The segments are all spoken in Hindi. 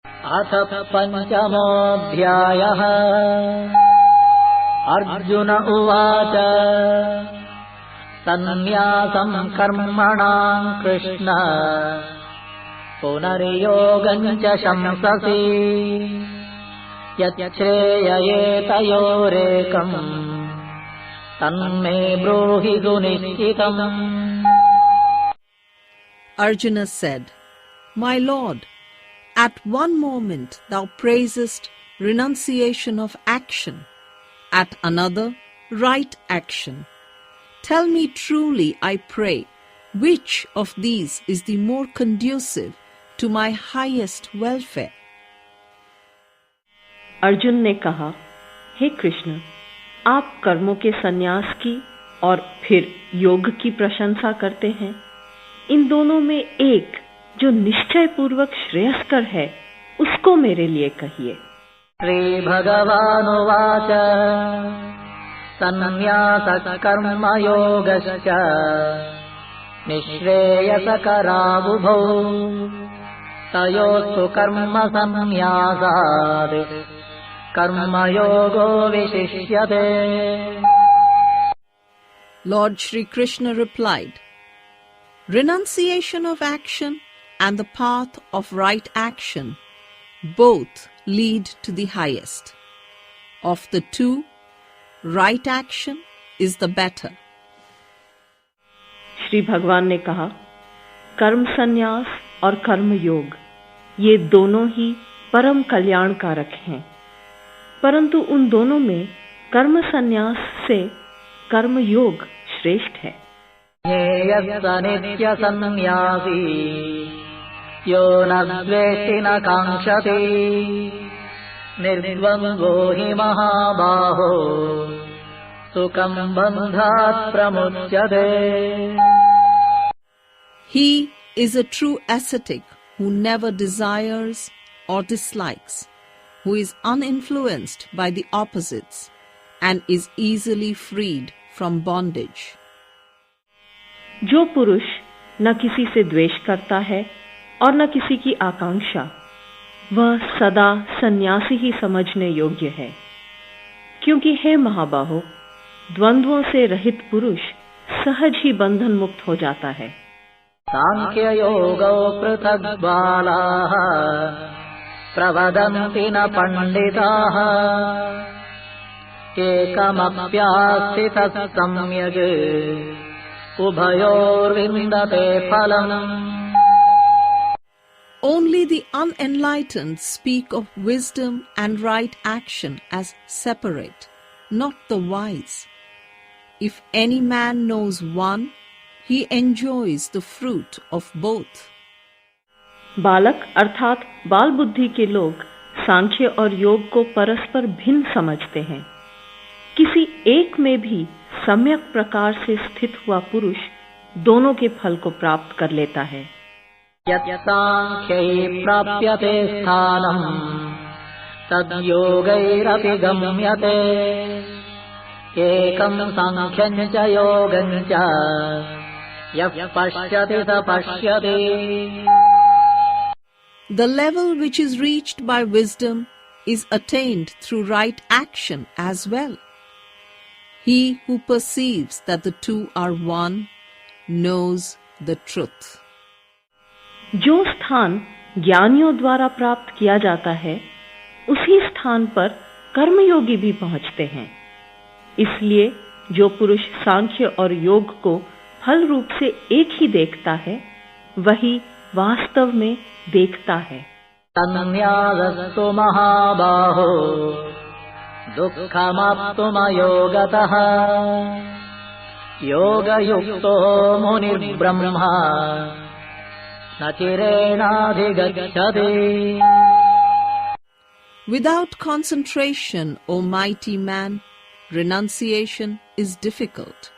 अथ पञ्चमोऽध्यायः। अर्जुन उवाच सन्न्यासं कर्मणां कृष्ण पुनर्योगं च शंससि यच्छ्रेययेतयोरेकम् तन्मे ब्रूहि सुनिश्चितम्। Arjuna said, My Lord, at one moment thou praisest renunciation of action, at another right action. Tell me truly, I pray, which of these is the more conducive to my highest welfare? Arjun ने कहा, हे कृष्ण, आप कर्मों के संन्यास की और फिर योग की प्रशंसा करते हैं। इन दोनों में एक जो निश्चय पूर्वक श्रेयस्कर है, उसको मेरे लिए कहिए। श्री भगवानुवाच सन्न्यासः कर्मयोगश्च निःश्रेयसकरावुभौ तयोस्तु कर्म संन्यासात् कर्मयोगो विशिष्यते। Lord Shri Krishna replied, Renunciation of action and the path of right action both lead to the highest. Of the two, right action is the better. Shri भगवान ने कहा, कर्म संन्यास और कर्म योग ये दोनों ही परम कल्याणकारक हैं, परंतु उन दोनों में कर्म संन्यास से कर्म योग श्रेष्ठ है। नित्य सन्न्यासी यो न द्वेष्टि न काङ्क्षति निर्द्वन्द्वो हि महाबाहो सुखं बन्धात् प्रमुच्यते। He is a true ascetic who never desires or dislikes, who is uninfluenced by the opposites and is easily freed from bondage. जो पुरुष न किसी से द्वेष करता है और न किसी की आकांक्षा, वह सदा सन्यासी ही समझने योग्य है, क्योंकि हे महाबाहो, द्वंद्वों से रहित पुरुष सहज ही बंधन मुक्त हो जाता है। सांख्य योगो पृथक् बालाः प्रवदन्ति न पंडिताः एकमप्यास्थितः सम्यग् उभयोर्विन्दते फलम्। Only the unenlightened speak of wisdom and right action as separate, not the wise. If any man knows one, he enjoys the fruit of both. बालक अर्थात बाल बुद्धि के लोग सांख्य और योग को परस्पर भिन्न समझते हैं। किसी एक में भी सम्यक प्रकार से स्थित हुआ पुरुष दोनों के फल को प्राप्त कर लेता है। यत्सांख्यै प्राप्यते स्थानं तद्योगैरपि गम्यते एकं सांख्यं च योगं च यः पश्यति स पश्यति। The level which is reached by wisdom is attained through right action as well. He who perceives that the two are one knows the truth. जो स्थान ज्ञानियों द्वारा प्राप्त किया जाता है, उसी स्थान पर कर्मयोगी भी पहुंचते हैं। इसलिए जो पुरुष सांख्य और योग को फल रूप से एक ही देखता है, वही वास्तव में देखता है। सन्न्यासस्तु महाबाहो दुःखमाप्तुमयोगतः योगयुक्तो मुनिर्ब्रह्मा न चिरेणाधिगच्छति। Without concentration, O mighty man, renunciation is difficult.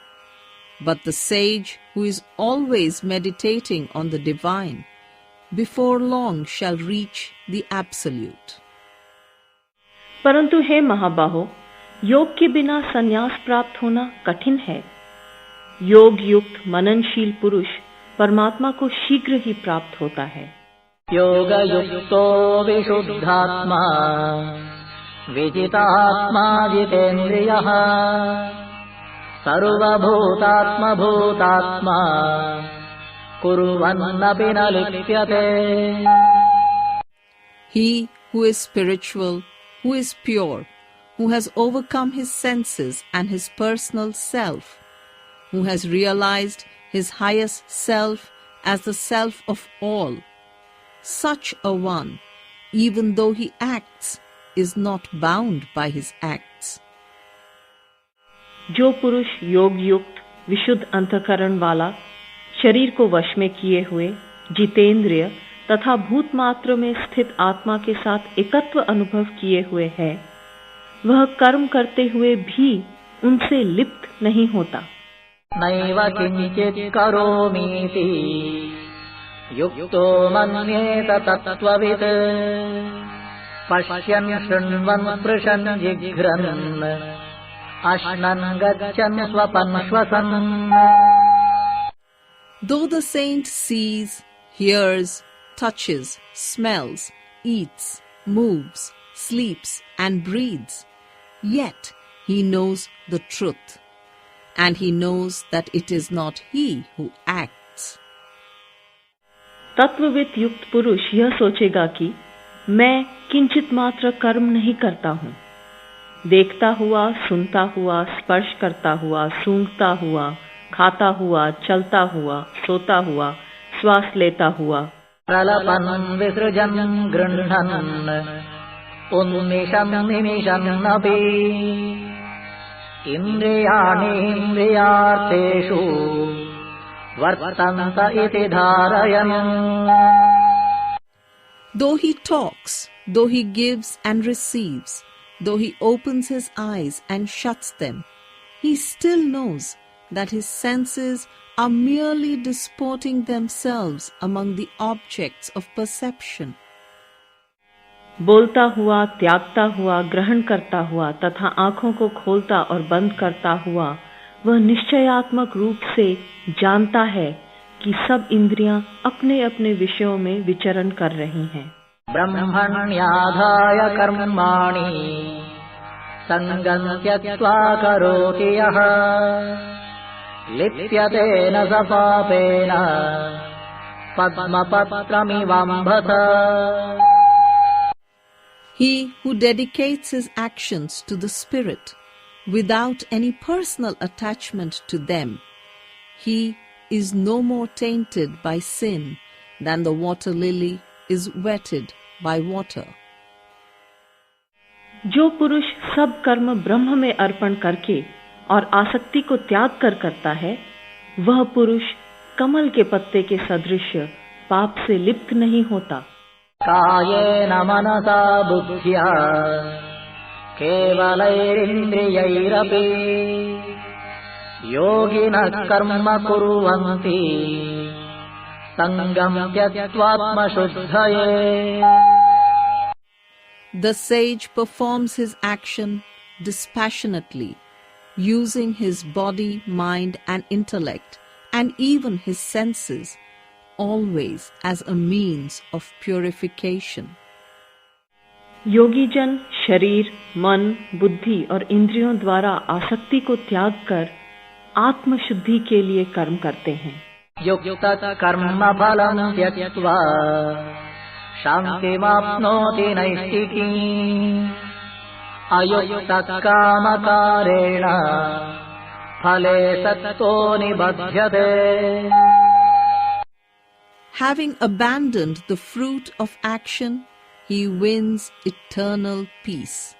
But the sage who is always meditating on the divine, before long shall reach the absolute. परंतु हे महाबाहो, योग के बिना संन्यास प्राप्त होना कठिन है। योग युक्त मननशील पुरुष परमात्मा को शीघ्र ही प्राप्त होता है। योगयुक्तो विशुद्धात्मा विजितात्मा जितेन्द्रियः सर्वभूतात्मा भूतात्मा कुर्वन्नपि न लिप्यते. He who is spiritual, who is pure, who has overcome his senses and his personal self, who has realized his highest self as the self of all, such a one, even though he acts, is not bound by his acts. जो पुरुष योग युक्त विशुद्ध अंतःकरण वाला, शरीर को वश में किए हुए, जितेंद्रिय तथा भूत मात्र में स्थित आत्मा के साथ एकत्व अनुभव किए हुए है, वह कर्म करते हुए भी उनसे लिप्त नहीं होता. नैव किंचित् करोमीति युक्तो मन्येत तत्त्ववित् पश्यन् शृण्वन् स्पृशन् जिघ्रन् अश्नन् गच्छन् स्वपन् श्वसन्. Though the saint sees, hears, touches, smells, eats, moves, sleeps and breathes, yet he knows the truth, and he knows that it is not he who acts. तत्वविद युक्त पुरुष यह सोचेगा कि मैं किंचित मात्र कर्म नहीं करता हूँ. देखता हुआ, सुनता हुआ, स्पर्श करता हुआ, सूंघता हुआ, खाता हुआ, चलता हुआ, सोता हुआ, श्वास लेता हुआ, प्रलपन् विसृजन् गृह्णन् उन्मिषन् निमिषन्नपि इन्द्रियाणि इन्द्रियार्थेषु वर्तन्त इति धारयन्. Though he talks, though he gives and receives, though he opens his eyes and shuts them, he still knows that his senses are merely disporting themselves among the objects of perception. बोलता हुआ, त्यागता हुआ, ग्रहण करता हुआ तथा आंखों को खोलता और बंद करता हुआ, वह निश्चयात्मक रूप से जानता है कि सब इंद्रियां अपने अपने विषयों में विचरण कर रही हैं. ब्रह्मण्याधाय कर्माणि संगं त्यक्त्वा करोति यः लिप्यते न स पापेन पद्मपत्रमिवाम्भसा. He who dedicates his actions to the Spirit without any personal attachment to them, he is no more tainted by sin than the water lily is wetted by water. जो पुरुष सब कर्म ब्रह्म में अर्पण करके और आसक्ति को त्याग कर करता है, वह पुरुष कमल के पत्ते के सदृश पाप से लिप्त नहीं होता. कायेन मनसा बुद्ध्या केवलैरिन्द्रियैरपि योगिनः कर्म कुर्वन्ति संगं त्यक्त्वात्मशुद्धये. The sage performs his action dispassionately, using his body, mind and intellect, and even his senses, always as a means of purification. योगी जन शरीर, मन, बुद्धि और इंद्रियों द्वारा आसक्ति को त्याग कर आत्म शुद्धि के लिए कर्म करते हैं. युक्त कर्म फलं त्यक्त्वा शान्तिमाप्नोति नैष्ठिकीम् अयुक्त कामकारेण फले सत्तो निबध्यते. Having abandoned the fruit of action, he wins eternal peace.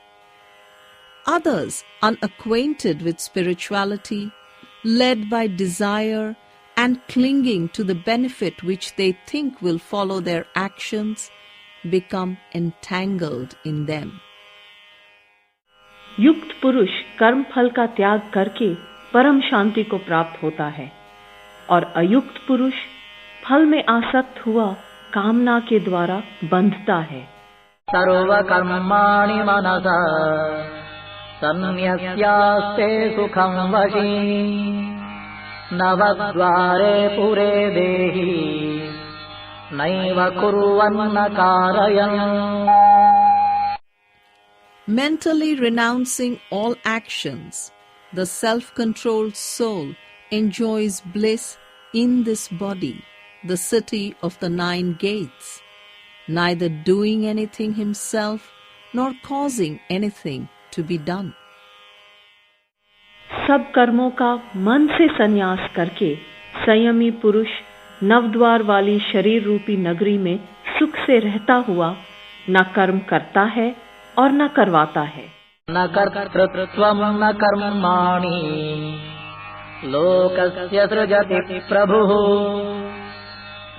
Others, unacquainted with spirituality, led by desire and clinging to the benefit which they think will follow their actions, become entangled in them. युक्त पुरुष कर्म फल का त्याग करके परम शांति को प्राप्त होता है, और अयुक्त पुरुष फल में आसक्त हुआ कामना के द्वारा बंधता है. सर्व कर्माणि मनसा सन्न्यस्यास्ते सुखं वशी नवद्वारे पुरे देहि नैव कुर्वन्न कारयन्. Mentally renouncing all actions, the self-controlled soul enjoys bliss in this body, the city of the 9 gates, neither doing anything himself nor causing anything to be done. सब कर्मों का मन से संन्यास करके संयमी पुरुष नवद्वार वाली शरीर रूपी नगरी में सुख से रहता हुआ न कर्म करता है और न करवाता है. न कर्तृत्वं न कर्माणि लोकस्य सृजति प्रभुः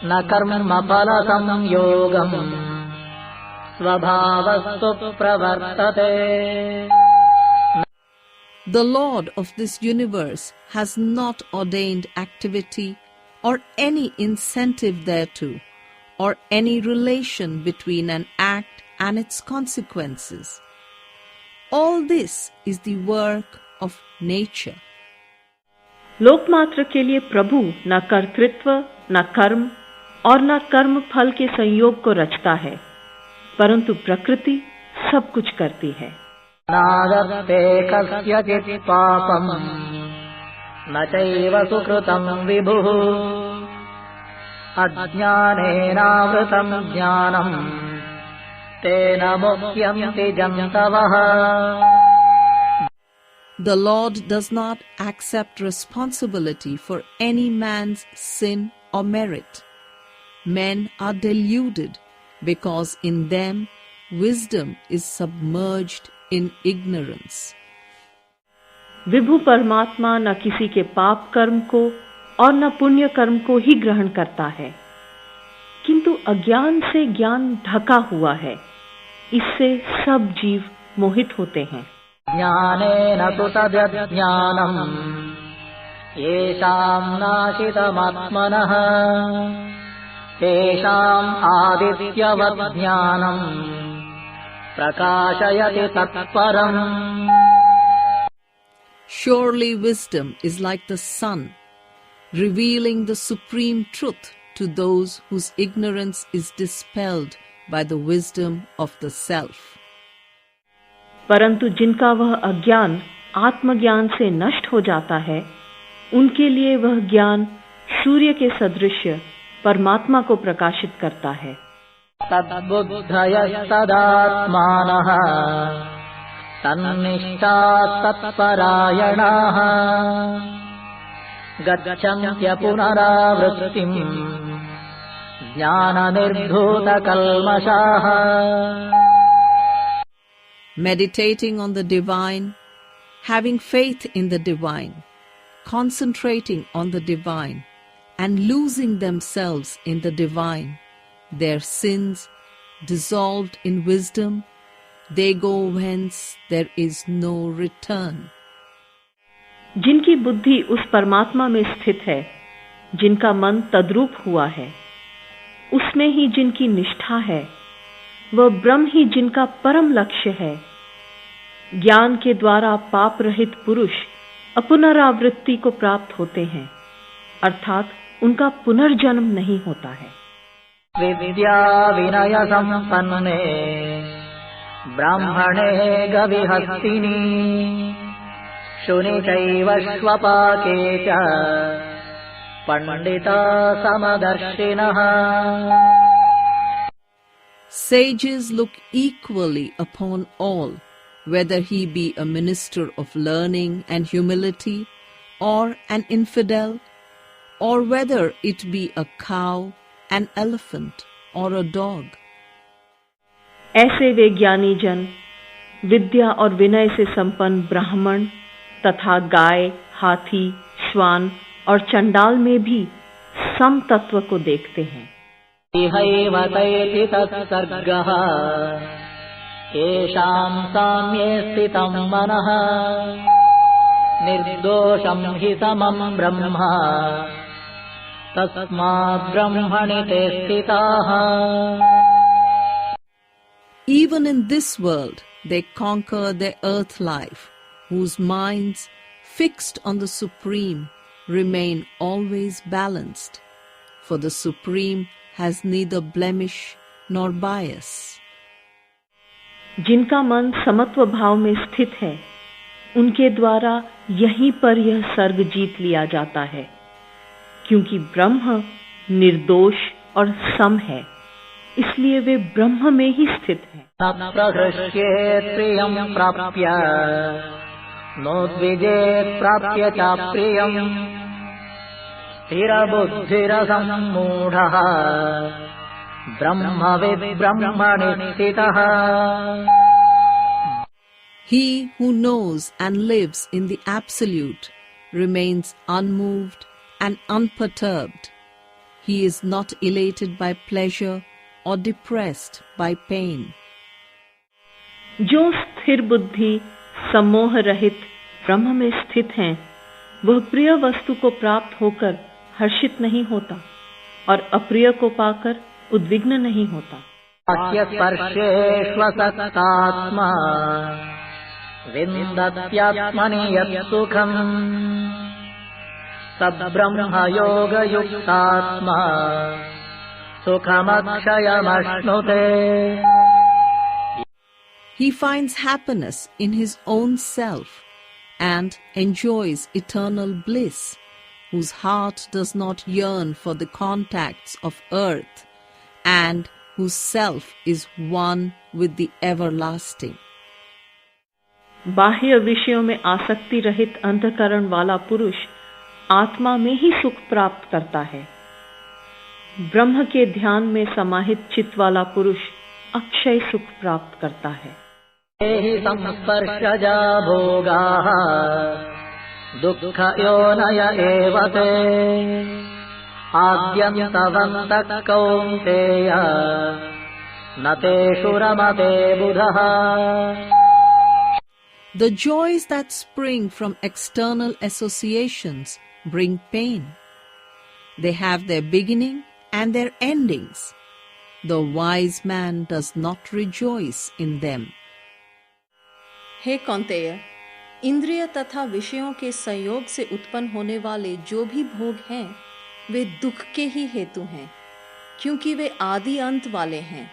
न कर्मफल संयोगम् स्वभावस्तु प्रवर्तते. The Lord of this universe has not ordained activity or any incentive thereto, or any relation between an act and its consequences. All this is the work of nature. लोकमात्र के लिए प्रभु न कर्तृत्व, न कर्म और न कर्म फल के संयोग को रचता है, परंतु प्रकृति सब कुछ करती है. नादत्ते कस्यचित् पापम् न चैव सुकृतं विभुः अज्ञानेनावृतं ज्ञानम् तेन मुह्यन्ति जन्तवः. The Lord does not accept responsibility for any man's sin or merit. Men are deluded because in them wisdom is submerged in ignorance. विभु परमात्मा न किसी के पाप कर्म को और न पुण्य कर्म को ही ग्रहण करता है, किंतु अज्ञान से ज्ञान ढका हुआ है. इससे सब जीव मोहित होते हैं. ज्ञानेन तु तदज्ञानम् येषाम् नाशितमात्मनः तेषाम् आदित्यवत् ज्ञानम् प्रकाशयति तत्परम्. Surely wisdom is like the sun, revealing the supreme truth to those whose ignorance is dispelled by the wisdom of the self. परंतु जिनका वह अज्ञान आत्मज्ञान से नष्ट हो जाता है, उनके लिए वह ज्ञान सूर्य के सदृश परमात्मा को प्रकाशित करता है. तद्बुद्धयस्तदात्मानः तन्निष्ठाः तत्परायणाः गच्छन्त्य पुनरावृत्तिम् ज्ञाननिर्धूतकल्मषाः. Meditating on the divine, having faith in the divine, concentrating on the divine, and losing themselves in the divine, their sins dissolved in wisdom, they go whence there is no return. जिनकी बुद्धि उस परमात्मा में स्थित है, जिनका मन तद्रूप हुआ है, उसमें ही जिनकी निष्ठा है, वह ब्रह्म ही जिनका परम लक्ष्य है. ज्ञान के द्वारा पाप रहित पुरुष अपुनरावृत्ति को प्राप्त होते हैं, अर्थात उनका पुनर्जन्म नहीं होता है. विद्या विनय संपन्ने ब्राह्मणे गविहस्तिनि शुनि चैव श्वपाके च Pandita समदर्शिनः. Sages look equally upon all, whether he be a minister of learning and humility, or an infidel, or whether it be a cow, an elephant, or a dog. ऐसे वे ज्ञानी जन विद्या और विनय से संपन्न ब्राह्मण तथा गाय, हाथी, श्वान और चंडाल में भी सम तत्व को देखते हैं. इहैव तैति तत्सर्गः येषाम् साम्ये स्थितं मनः निर्दोषं हि समं ब्रह्म तस्मात् ब्रह्मणि ते स्थिताः. Even in this world they conquer their earth life, whose minds, fixed on the Supreme, remain always balanced. For the Supreme has neither blemish nor bias. जिनका मन समत्व भाव में स्थित है, उनके द्वारा यहीं पर यह सर्ग जीत लिया जाता है, क्योंकि ब्रह्म निर्दोष और सम है, इसलिए वे ब्रह्म में ही स्थित हैं। प्रहृष्येत् प्रियं प्राप्य नोद्विजेत् प्राप्य च प्रियं स्थिरबुद्धिरसम्मूढः ब्रह्मविद् ब्रह्मणि स्थितः। He who knows and lives in the Absolute remains unmoved and unperturbed. He is not elated by pleasure or depressed by pain. जो स्थिर बुद्धि सम्मोह रहित ब्रह्म में स्थित हैं, वह प्रिय वस्तु को प्राप्त होकर हर्षित नहीं होता और अप्रिय को पाकर उद्विग्न नहीं होता। स्पर्शेष्वसक्तात्मा विन्दत्यात्मनि यत् सुखम् स ब्रह्मयोगयुक्तात्मा सुखमक्षयमश्नुते। He finds happiness in his own self and enjoys eternal bliss, whose heart does not yearn for the contacts of earth and whose self is one with the everlasting. बाह्य विषयों में आसक्ति रहित अंतःकरण वाला पुरुष आत्मा में ही सुख प्राप्त करता है। ब्रह्म के ध्यान में समाहित चित्त वाला पुरुष अक्षय सुख प्राप्त करता है। संस्पर्शजा भोगाः दुःखयोनय एव ते आद्यन्तवन्तः कौन्तेय न तेषु रमते बुधः। The joys that spring from external associations bring pain. They have their beginning and their endings. The wise man does not rejoice in them. हे कौन्तेय, इंद्रिय तथा विषयों के संयोग से उत्पन्न होने वाले जो भी भोग हैं, वे दुख के ही हेतु हैं, क्योंकि वे आदि अंत वाले हैं।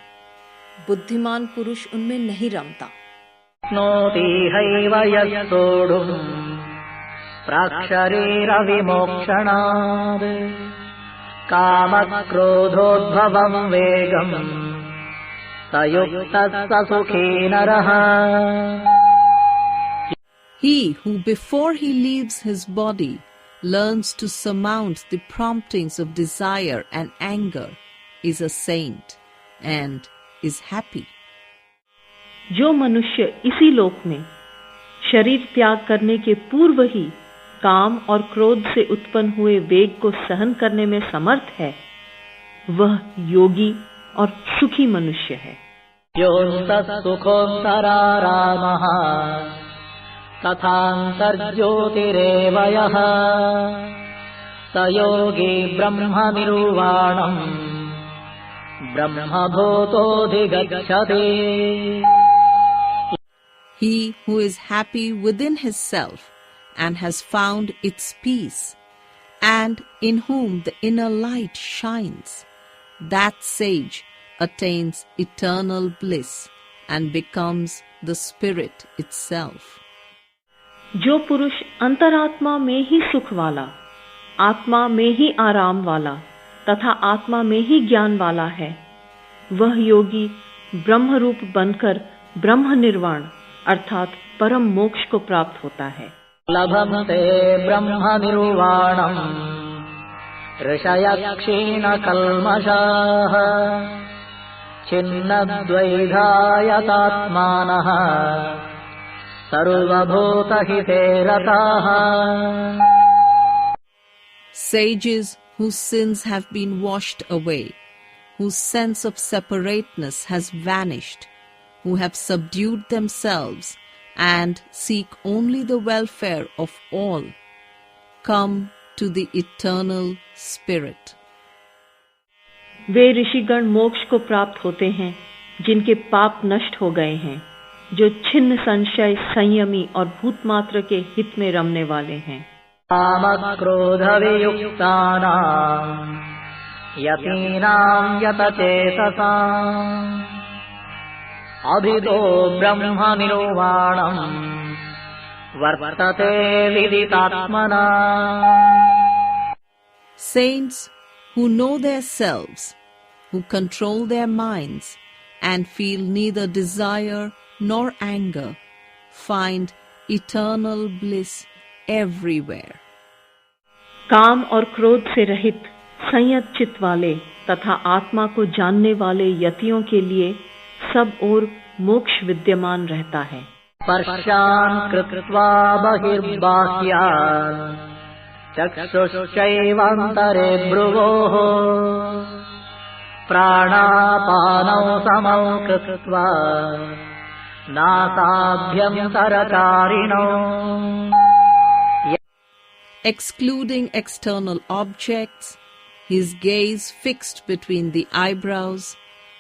बुद्धिमान पुरुष उनमें नहीं रमता। नोति हैव यत्सोढुम् प्राक्शरीरविमोक्षणात् कामक्रोधोद्भवं वेगम् स युक्तः स सुखी नरः। He who before he leaves his body learns to surmount the promptings of desire and anger is a saint and is happy. जो मनुष्य इसी लोक में शरीर त्याग करने के पूर्व ही काम और क्रोध से उत्पन्न हुए वेग को सहन करने में समर्थ है, वह योगी और सुखी मनुष्य है। योऽन्तः सुखोऽन्तरारामः तथान्तर्ज्योतिरेव यः स योगी ब्रह्मनिर्वाणम् ब्रह्मभूतोऽधिगच्छति। He who is happy within his self and has found its peace, and in whom the inner light shines, that sage attains eternal bliss and becomes the spirit itself. जो पुरुष अंतरात्मा में ही सुख वाला, आत्मा में ही आराम वाला तथा आत्मा में ही ज्ञान वाला है, वह योगी ब्रह्म रूप बनकर ब्रह्म निर्वाण अर्थात परम मोक्ष को प्राप्त होता है। लभन्ते ब्रह्म निर्वाणम् ऋषयः क्षीणकल्मषाः छिन्नद्वैधायतात्मानः सर्वभूतहिते रताः। Sages whose sins have been washed away, whose sense of separateness has vanished, who have subdued themselves and seek only the welfare of all, come to the eternal Spirit. वे ऋषिगण मोक्ष को प्राप्त होते हैं जिनके पाप नष्ट हो गए हैं, जो छिन्न संशय संयमी और भूतमात्र के हित में रमने वाले हैं। कामक्रोधवियुक्तानां यतीनां यतचेतसाम् अभितो ब्रह्म निर्वाणम् वर्तते विदितात्मना. Saints who know their selves, who control their minds and feel neither desire nor anger, find eternal bliss everywhere. काम और क्रोध से रहित संयत चित्त वाले तथा आत्मा को जानने वाले यतियों के लिए सब ओर मोक्ष विद्यमान रहता है. स्पर्शान् कृत्वा बहिर्बाह्यान् चक्षुश्चैवान्तरे भ्रुवोः प्राणापानौ समौ कृत्वा नासाभ्यन्तरचारिणौ. Excluding external objects, his gaze fixed between the eyebrows,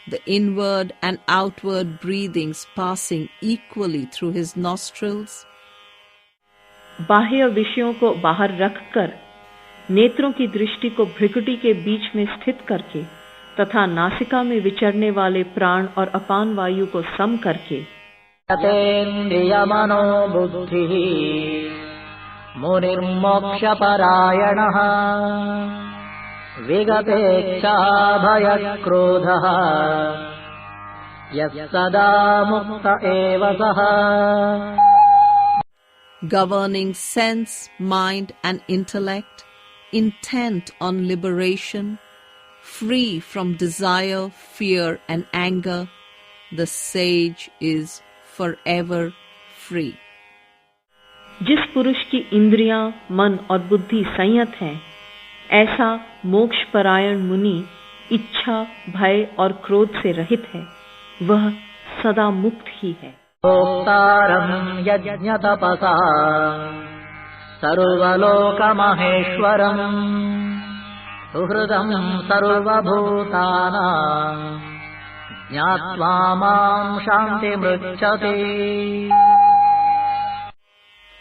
the inward and outward breathings passing equally through his nostrils. बाह्य विषयों को बाहर रखकर, नेत्रों की दृष्टि को भ्रिकुटी के बीच में स्थित करके तथा नासिका में विचरने वाले प्राण और अपान वायु को सम करके. यतेन्द्रियमनो बुद्धिः मुनिर्मोक्षपरायणः विगतेच्छा भयक्रोधः यः सदा मुक्त एव सः. Governing sense, mind and intellect, intent on liberation, free from desire, fear and anger, the sage is forever free. जिस पुरुष की इंद्रियां, मन और बुद्धि संयत हैं, ऐसा मोक्ष परायण मुनि इच्छा, भय और क्रोध से रहित है, वह सदा मुक्त ही है. भोक्तारं यज्ञतपसा सर्वलोकमहेश्वरम् सुहृदं सर्वभूतानां ज्ञात्वा मां शान्तिमृच्छति.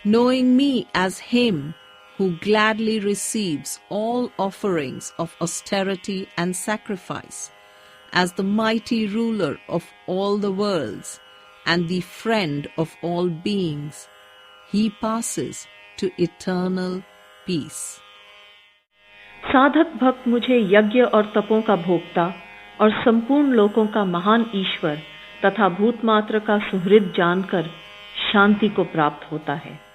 Knowing me as him who gladly receives all offerings of austerity and sacrifice, as the mighty ruler of all the worlds and the friend of all beings, he passes to eternal peace. साधक भक्त मुझे यज्ञ और तपों का भोक्ता और संपूर्ण लोकों का महान ईश्वर तथा भूतमात्र का सुहृद जानकर शांति को प्राप्त होता है.